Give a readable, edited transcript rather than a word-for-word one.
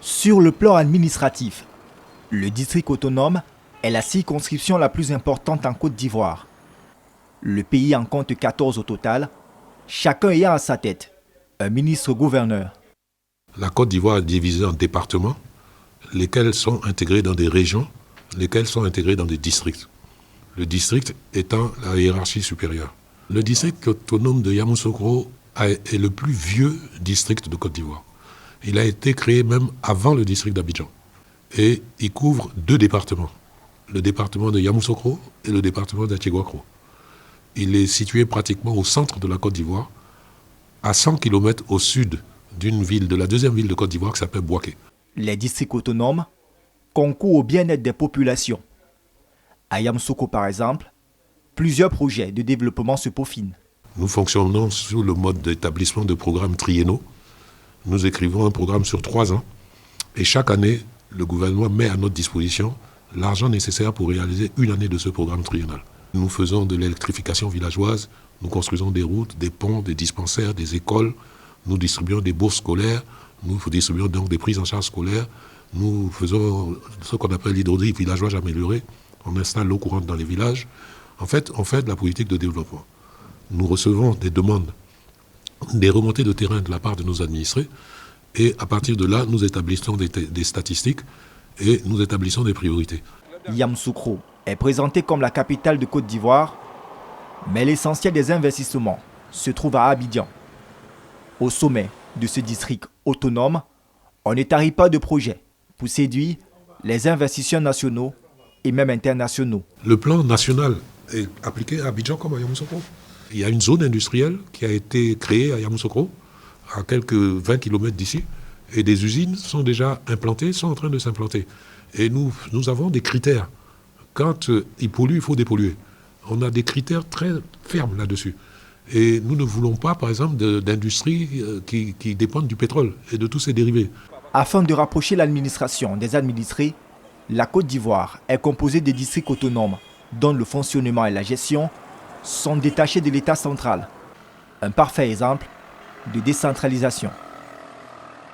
Sur le plan administratif, le district autonome est la circonscription la plus importante en Côte d'Ivoire. Le pays en compte 14 au total, chacun ayant à sa tête un ministre-gouverneur. La Côte d'Ivoire est divisée en départements, lesquels sont intégrés dans des régions, lesquels sont intégrés dans des districts. Le district étant la hiérarchie supérieure. Le district autonome de Yamoussoukro est le plus vieux district de Côte d'Ivoire. Il a été créé même avant le district d'Abidjan. Et il couvre 2 départements. Le département de Yamoussoukro et le département d'Atiéguakro. Il est situé pratiquement au centre de la Côte d'Ivoire, à 100 km au sud d'une ville, de la deuxième ville de Côte d'Ivoire qui s'appelle Bouaké. Les districts autonomes concourent au bien-être des populations. À Yamoussoukro par exemple, plusieurs projets de développement se peaufinent. Nous fonctionnons sous le mode d'établissement de programmes triennaux. Nous écrivons un programme sur 3 ans et chaque année, le gouvernement met à notre disposition l'argent nécessaire pour réaliser une année de ce programme triennal. Nous faisons de l'électrification villageoise, nous construisons des routes, des ponts, des dispensaires, des écoles, nous distribuons des bourses scolaires, nous distribuons donc des prises en charge scolaires, nous faisons ce qu'on appelle l'hydraulique villageoise améliorée, on installe l'eau courante dans les villages. En fait, on fait de la politique de développement. Nous recevons des demandes, des remontées de terrain de la part de nos administrés, et à partir de là, nous établissons des statistiques et nous établissons des priorités. Yamoussoukro est présenté comme la capitale de Côte d'Ivoire, mais l'essentiel des investissements se trouve à Abidjan. Au sommet de ce district autonome, on ne tarit pas de projets pour séduire les investisseurs nationaux et même internationaux. Le plan national est appliqué à Abidjan comme à Yamoussoukro. Il y a une zone industrielle qui a été créée à Yamoussoukro, à quelques 20 km d'ici, et des usines sont déjà implantées, sont en train de s'implanter. Et nous avons des critères. Quand il pollue, il faut dépolluer. On a des critères très fermes là-dessus. Et nous ne voulons pas, par exemple, d'industries qui dépendent du pétrole et de tous ses dérivés. Afin de rapprocher l'administration des administrés, la Côte d'Ivoire est composée de districts autonomes dont le fonctionnement et la gestion sont détachés de l'État central. Un parfait exemple de décentralisation.